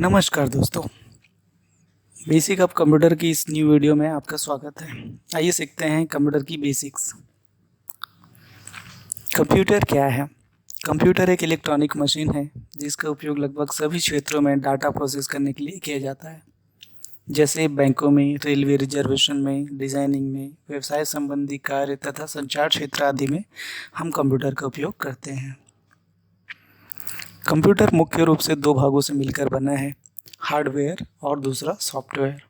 नमस्कार दोस्तों। Basic of computer की इस न्यू वीडियो में आपका स्वागत है। आइए सीखते हैं कंप्यूटर की बेसिक्स। कंप्यूटर क्या है? कंप्यूटर एक इलेक्ट्रॉनिक मशीन है जिसका उपयोग लगभग सभी क्षेत्रों में डाटा प्रोसेस करने के लिए किया जाता है, जैसे बैंकों में, रेलवे रिजर्वेशन में, डिजाइनिंग में, व्यवसाय संबंधी कार्य तथा संचार क्षेत्र आदि में हम कंप्यूटर का उपयोग करते हैं। कंप्यूटर मुख्य रूप से दो भागों से मिलकर बना है, हार्डवेयर और दूसरा सॉफ्टवेयर।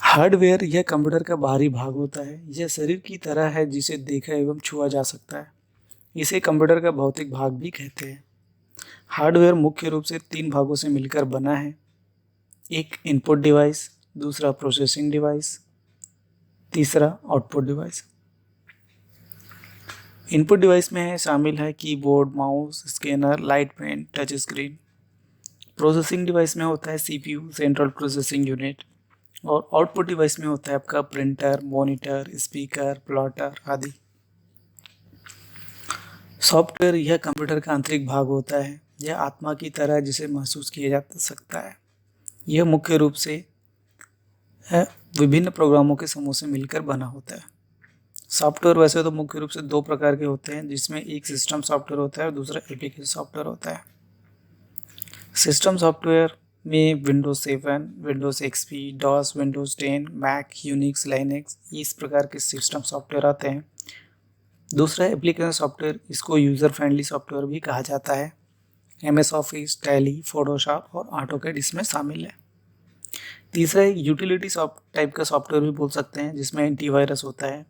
हार्डवेयर यह कंप्यूटर का बाहरी भाग होता है। यह शरीर की तरह है जिसे देखा एवं छुआ जा सकता है। इसे कंप्यूटर का भौतिक भाग भी कहते हैं। हार्डवेयर मुख्य रूप से तीन भागों से मिलकर बना है, एक इनपुट डिवाइस, दूसरा प्रोसेसिंग डिवाइस, तीसरा आउटपुट डिवाइस। इनपुट डिवाइस में शामिल है keyboard, mouse, scanner, light pen, touch screen. Processing device में होता है सीपीयू, सेंट्रल प्रोसेसिंग यूनिट, और आउटपुट डिवाइस में होता है आपका प्रिंटर, मॉनिटर, स्पीकर, प्लॉटर आदि। सॉफ्टवेयर यह कंप्यूटर का आंतरिक भाग होता है। यह आत्मा की तरह जिसे महसूस किया जा सकता है। यह मुख्य रूप से विभिन्न प्रोग्रामों के समूह से मिलकर बना होता है। सॉफ्टवेयर वैसे तो मुख्य रूप से दो प्रकार के होते हैं, जिसमें एक सिस्टम सॉफ्टवेयर होता है और दूसरा एप्लीकेशन सॉफ्टवेयर होता है। सिस्टम सॉफ्टवेयर में Windows 7, Windows XP, DOS, Windows 10, Mac, Unix, Linux इस प्रकार के सिस्टम सॉफ्टवेयर आते हैं। दूसरा एप्लीकेशन सॉफ्टवेयर, इसको यूज़र फ्रेंडली सॉफ्टवेयर भी कहा जाता है। एमएस ऑफिस, टैली, फोटोशॉप और ऑटोकैड इसमें शामिल है। तीसरा एक यूटिलिटी टाइप का सॉफ्टवेयर भी बोल सकते हैं, जिसमें एंटीवायरस होता है,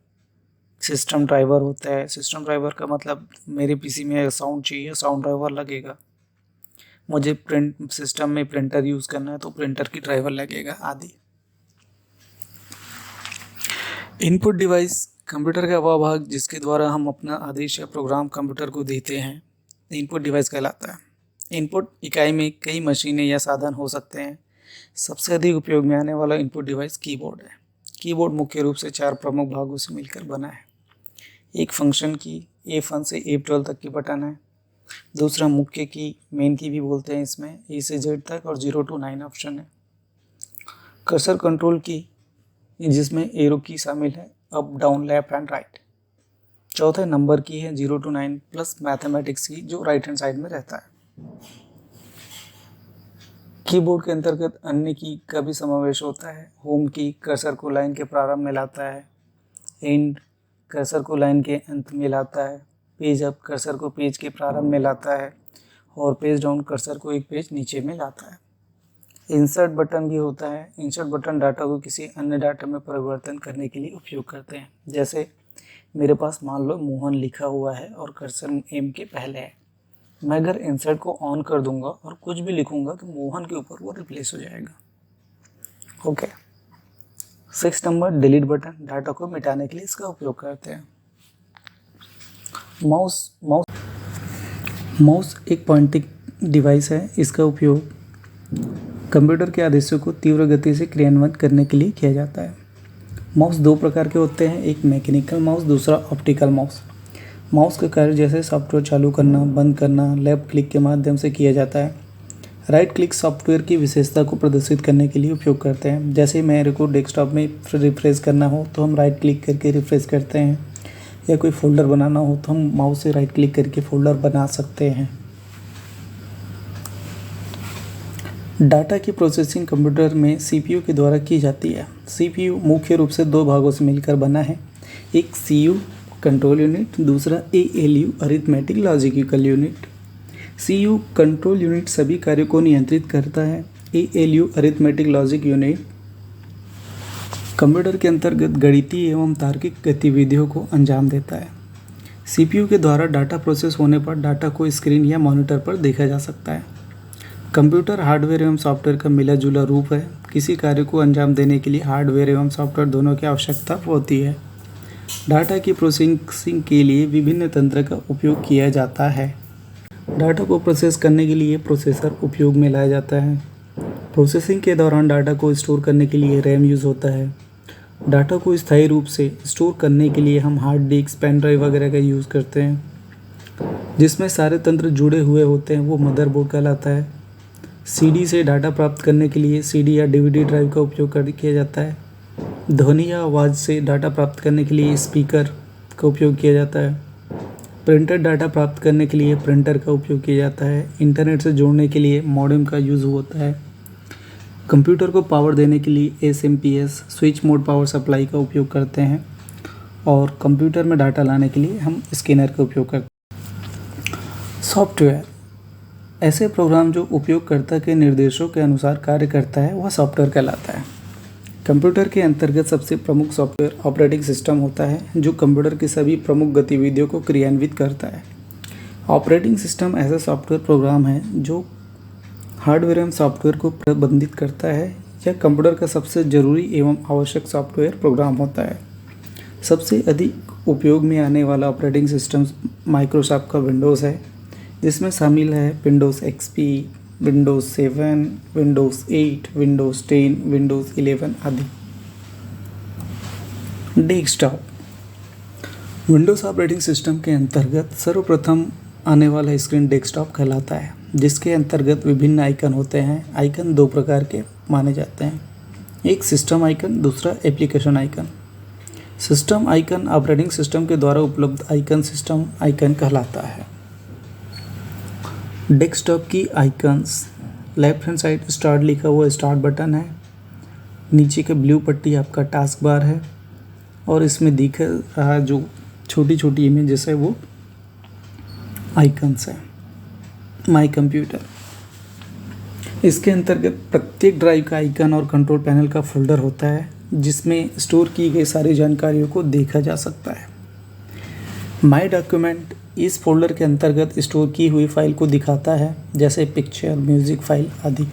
सिस्टम ड्राइवर होता है। सिस्टम ड्राइवर का मतलब मेरे पीसी में साउंड चाहिए, साउंड ड्राइवर लगेगा। मुझे प्रिंट सिस्टम में प्रिंटर यूज़ करना है तो प्रिंटर की ड्राइवर लगेगा आदि। इनपुट डिवाइस कंप्यूटर का वह भाग जिसके द्वारा हम अपना आदेश या प्रोग्राम कंप्यूटर को देते हैं, इनपुट डिवाइस कहलाता है। इनपुट इकाई में कई मशीनें या साधन हो सकते हैं। सबसे अधिक उपयोग में आने वाला इनपुट डिवाइस कीबोर्ड है। कीबोर्ड मुख्य रूप से चार प्रमुख भागों से मिलकर बना है। एक फंक्शन की, A1 से A12 तक की बटन है। दूसरा मुख्य की, मेन की भी बोलते हैं इसमें, A से Z तक और 0 to 9 ऑप्शन है। कर्सर कंट्रोल की, जिसमें एरो की शामिल है, up, down, left and right. चौथे नंबर की है 0 to 9 प्लस मैथमेटिक्स की, जो राइट हैंड साइड में रहता है। कीबोर्ड के अंतर्गत अन्य की का भी समावेश होता है। होम की कर्सर को लाइन के प्रारंभ में लाता है। एंड कर्सर को लाइन के अंत में लाता है। पेज अप कर्सर को पेज के प्रारंभ में लाता है और पेज डाउन कर्सर को एक पेज नीचे में लाता है। इंसर्ट बटन भी होता है। इंसर्ट बटन डाटा को किसी अन्य डाटा में परिवर्तन करने के लिए उपयोग करते हैं। जैसे मेरे पास मान लो मोहन लिखा हुआ है और कर्सर एम के पहले है। मैं अगर इंसर्ट को ऑन कर दूंगा और कुछ भी लिखूंगा तो मोहन के ऊपर वो रिप्लेस हो जाएगा। Okay. 6 number delete button, data को मिटाने के लिए इसका उपयोग करते हैं। माउस एक पॉइंटिंग डिवाइस है। इसका उपयोग कंप्यूटर के आदेशों को तीव्र गति से क्रियान्वित करने के लिए किया जाता है। माउस दो प्रकार के होते हैं, एक मैकेनिकल माउस, दूसरा ऑप्टिकल माउस। माउस का कार्य जैसे सॉफ्टवेयर चालू करना, बंद करना, लेफ्ट क्लिक के माध्यम से किया जाता है। राइट क्लिक सॉफ्टवेयर की विशेषता को प्रदर्शित करने के लिए उपयोग करते हैं। जैसे मेरे को डेस्कटॉप में रिफ्रेश करना हो तो हम राइट क्लिक करके रिफ्रेश करते हैं, या कोई फोल्डर बनाना हो तो हम माउस से राइट क्लिक करके फोल्डर बना सकते हैं। डाटा की प्रोसेसिंग कंप्यूटर में सीपीयू के द्वारा की जाती है। सीपीयू मुख्य रूप से दो भागों से मिलकर बना है, एक सीयू कंट्रोल यूनिट, दूसरा ALU arithmetic logical unit. CU control unit सभी कार्यों को नियंत्रित करता है। ALU arithmetic logic unit computer के अंतर्गत गणितीय एवं तार्किक गतिविधियों को अंजाम देता है। सीपीयू के द्वारा डाटा प्रोसेस होने पर डाटा को स्क्रीन या मॉनिटर पर देखा जा सकता है। कंप्यूटर हार्डवेयर एवं सॉफ्टवेयर का मिला जुला रूप है। किसी कार्य को अंजाम देने के लिए हार्डवेयर एवं सॉफ्टवेयर दोनों की आवश्यकता होती है। डाटा की प्रोसेसिंग के लिए विभिन्न तंत्र का उपयोग किया जाता है। डाटा को प्रोसेस करने के लिए प्रोसेसर उपयोग में लाया जाता है। प्रोसेसिंग के दौरान डाटा को स्टोर करने के लिए रैम यूज़ होता है। डाटा को स्थायी रूप से स्टोर करने के लिए हम हार्ड डिस्क, पेन ड्राइव वगैरह का यूज़ करते हैं। जिसमें सारे तंत्र जुड़े हुए होते हैं वो मदरबोर्ड कहलाता है। सीडी से डाटा प्राप्त करने के लिए सीडी या डीवीडी ड्राइव का उपयोग किया जाता है। ध्वनि या आवाज़ से डाटा प्राप्त करने के लिए स्पीकर का उपयोग किया जाता है। प्रिंटर डाटा प्राप्त करने के लिए प्रिंटर का उपयोग किया जाता है। इंटरनेट से जोड़ने के लिए मॉडेम का यूज़ होता है। कंप्यूटर को पावर देने के लिए SMPS switch mode power supply का उपयोग करते हैं। और कंप्यूटर में डाटा लाने के लिए हम स्कैनर का उपयोग करते हैं। सॉफ्टवेयर ऐसे प्रोग्राम जो उपयोगकर्ता के निर्देशों के अनुसार कार्य करता है वह सॉफ्टवेयर कहलाता है। कंप्यूटर के अंतर्गत सबसे प्रमुख सॉफ्टवेयर ऑपरेटिंग सिस्टम होता है जो कंप्यूटर की सभी प्रमुख गतिविधियों को क्रियान्वित करता है। ऑपरेटिंग सिस्टम ऐसा सॉफ्टवेयर प्रोग्राम है जो हार्डवेयर एवं सॉफ्टवेयर को प्रबंधित करता है। यह कंप्यूटर का सबसे जरूरी एवं आवश्यक सॉफ्टवेयर प्रोग्राम होता है। सबसे अधिक उपयोग में आने वाला ऑपरेटिंग सिस्टम माइक्रोसॉफ्ट का विंडोज़ है, जिसमें शामिल है Windows XP, Windows 7, Windows 8, Windows 10, Windows 11 आदि। डेस्कटॉप विंडोज़ ऑपरेटिंग सिस्टम के अंतर्गत सर्वप्रथम आने वाला स्क्रीन डेस्कटॉप कहलाता है, जिसके अंतर्गत विभिन्न आइकन होते हैं। आइकन दो प्रकार के माने जाते हैं, एक सिस्टम आइकन, दूसरा application icon. System icon operating system के द्वारा उपलब्ध आइकन सिस्टम आइकन कहलाता है। डेस्कटॉप की icons left hand side start लिखा हुआ स्टार्ट बटन है, नीचे का ब्लू पट्टी आपका टास्क बार है और इसमें दिख रहा जो छोटी छोटी इमेजेस है वो आइकन्स है। माई कंप्यूटर इसके अंतर्गत प्रत्येक ड्राइव का आइकन और कंट्रोल पैनल का फोल्डर होता है जिसमें स्टोर की गई सारी जानकारियों को देखा जा सकता है। माई डॉक्यूमेंट इस फोल्डर के अंतर्गत स्टोर की हुई फाइल को दिखाता है, जैसे पिक्चर, म्यूजिक फाइल आदि।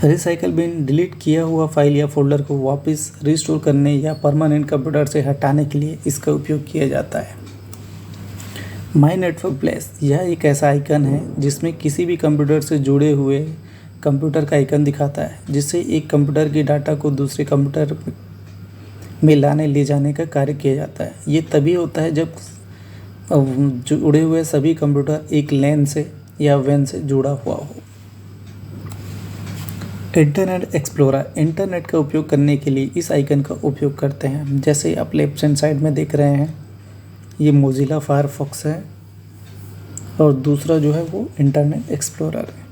रिसाइकल बिन डिलीट किया हुआ फाइल या फोल्डर को वापस रिस्टोर करने या परमानेंट कंप्यूटर से हटाने के लिए इसका उपयोग किया जाता है। माई नेटवर्क प्लेस यह एक ऐसा आइकन है जिसमें किसी भी कंप्यूटर से जुड़े हुए कंप्यूटर का आइकन दिखाता है, जिससे एक कंप्यूटर की डाटा को दूसरे कंप्यूटर में लाने ले जाने का कार्य किया जाता है। ये तभी होता है जब जुड़े हुए सभी कंप्यूटर एक लैन से या वैन से जुड़ा हुआ हो। इंटरनेट एक्सप्लोरर इंटरनेट का उपयोग करने के लिए इस आइकन का उपयोग करते हैं, जैसे आप लेफ्ट हैंड साइड में देख रहे हैं ये मोजिला फायरफॉक्स है और दूसरा जो है वो इंटरनेट एक्सप्लोरर है।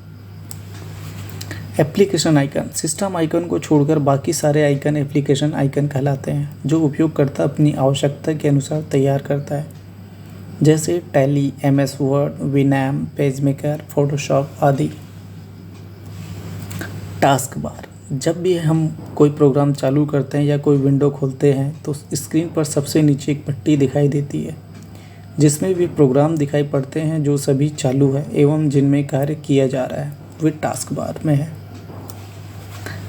एप्लीकेशन आइकन सिस्टम आइकन को छोड़कर बाकी सारे आइकन एप्लीकेशन आइकन कहलाते हैं, जो उपयोगकर्ता अपनी आवश्यकता के अनुसार तैयार करता है, जैसे tally, MS word, विनैम, PageMaker, Photoshop आदि। टास्क बार जब भी हम कोई प्रोग्राम चालू करते हैं या कोई विंडो खोलते हैं तो स्क्रीन पर सबसे नीचे एक पट्टी दिखाई देती है, जिसमें भी प्रोग्राम दिखाई पड़ते हैं जो सभी चालू है एवं जिनमें कार्य किया जा रहा है वे टास्क बार में है।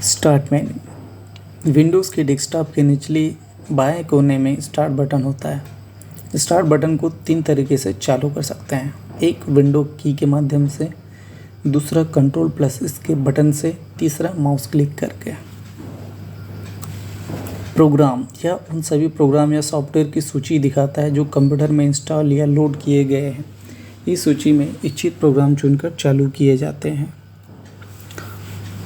स्टार्ट मेन्यू विंडोज़ के डेस्कटॉप के निचले बाएं कोने में स्टार्ट बटन होता है। स्टार्ट बटन को 3 तरीके से चालू कर सकते हैं, एक विंडो की के माध्यम से, दूसरा कंट्रोल प्लस इसके बटन से, तीसरा माउस क्लिक करके। प्रोग्राम यह उन सभी प्रोग्राम या सॉफ्टवेयर की सूची दिखाता है जो कंप्यूटर में इंस्टॉल या लोड किए गए हैं। इस सूची में इच्छित प्रोग्राम चुनकर चालू किए जाते हैं।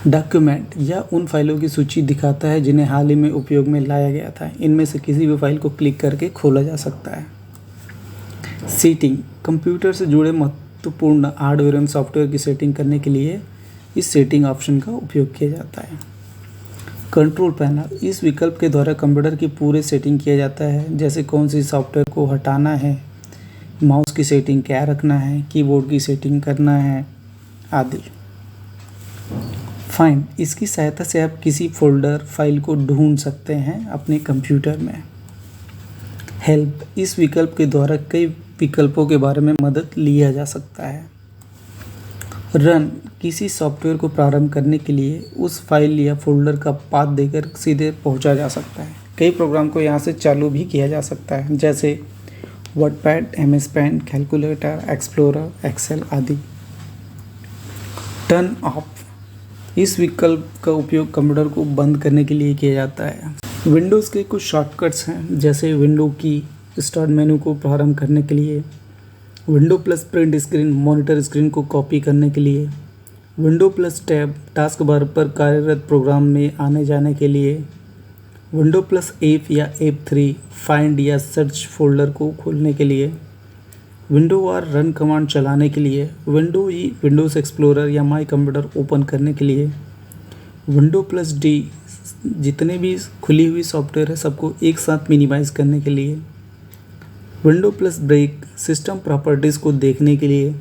डॉक्यूमेंट यह उन फाइलों की सूची दिखाता है जिन्हें हाल ही में उपयोग में लाया गया था। इनमें से किसी भी फाइल को क्लिक करके खोला जा सकता है। सेटिंग कंप्यूटर से जुड़े महत्वपूर्ण हार्डवेयर एवं सॉफ्टवेयर की सेटिंग करने के लिए इस सेटिंग ऑप्शन का उपयोग किया जाता है। कंट्रोल पैनल इस विकल्प के द्वारा कंप्यूटर की पूरे सेटिंग किया जाता है, जैसे कौन सी सॉफ्टवेयर को हटाना है, माउस की सेटिंग क्या रखना है, कीबोर्ड की सेटिंग करना है आदि। फाइंड इसकी सहायता से आप किसी फोल्डर फाइल को ढूंढ सकते हैं अपने कंप्यूटर में। हेल्प इस विकल्प के द्वारा कई विकल्पों के बारे में मदद लिया जा सकता है। रन किसी सॉफ्टवेयर को प्रारंभ करने के लिए उस फाइल या फोल्डर का पाथ देकर सीधे पहुंचा जा सकता है। कई प्रोग्राम को यहाँ से चालू भी किया जा सकता है, जैसे WordPad, MS Paint, calculator, explorer, Excel आदि। टर्न ऑफ इस विकल्प का उपयोग कंप्यूटर को बंद करने के लिए किया जाता है। विंडोज़ के कुछ शॉर्टकट्स हैं, जैसे विंडो की स्टार्ट मेनू को प्रारंभ करने के लिए, window plus print screen monitor screen को कॉपी करने के लिए, window plus tab task bar पर कार्यरत प्रोग्राम में आने जाने के लिए। विंडो प्लस F या F3 फाइंड या सर्च फोल्डर को खोलने के लिए। विंडो आर रन कमांड चलाने के लिए। विंडो ई विंडोज़ एक्सप्लोरर या माई कंप्यूटर ओपन करने के लिए। विंडो प्लस D जितने भी खुली हुई सॉफ्टवेयर है सबको एक साथ मिनिमाइज़ करने के लिए। Window plus brake system properties को देखने के लिए।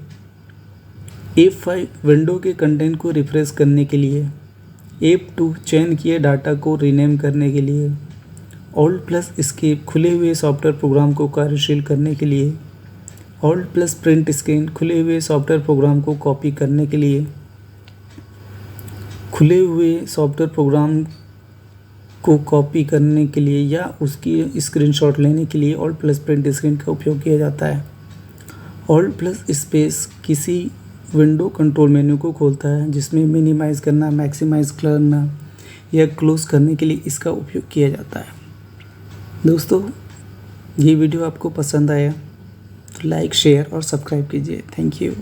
F5 विंडो के कंटेंट को रिफ्रेश करने के लिए। F2 चयन किए डाटा को रीनेम करने के लिए। ऑल्ट प्लस एस्केप खुले हुए सॉफ्टवेयर प्रोग्राम को कार्यशील करने के लिए। ऑल्ट प्लस प्रिंट स्क्रीन खुले हुए सॉफ्टवेयर प्रोग्राम को कॉपी करने के लिए। खुले हुए सॉफ्टवेयर प्रोग्राम को कॉपी करने के लिए या उसकी स्क्रीनशॉट लेने के लिए ऑल्ट प्लस प्रिंट स्क्रीन का उपयोग किया जाता है। ऑल्ट प्लस स्पेस किसी विंडो कंट्रोल मेन्यू को खोलता है जिसमें मिनिमाइज़ करना, मैक्सिमाइज़ करना या क्लोज़ करने के लिए इसका उपयोग किया जाता है। दोस्तों, ये वीडियो आपको पसंद आया तो लाइक, शेयर और सब्सक्राइब कीजिए। Thank you.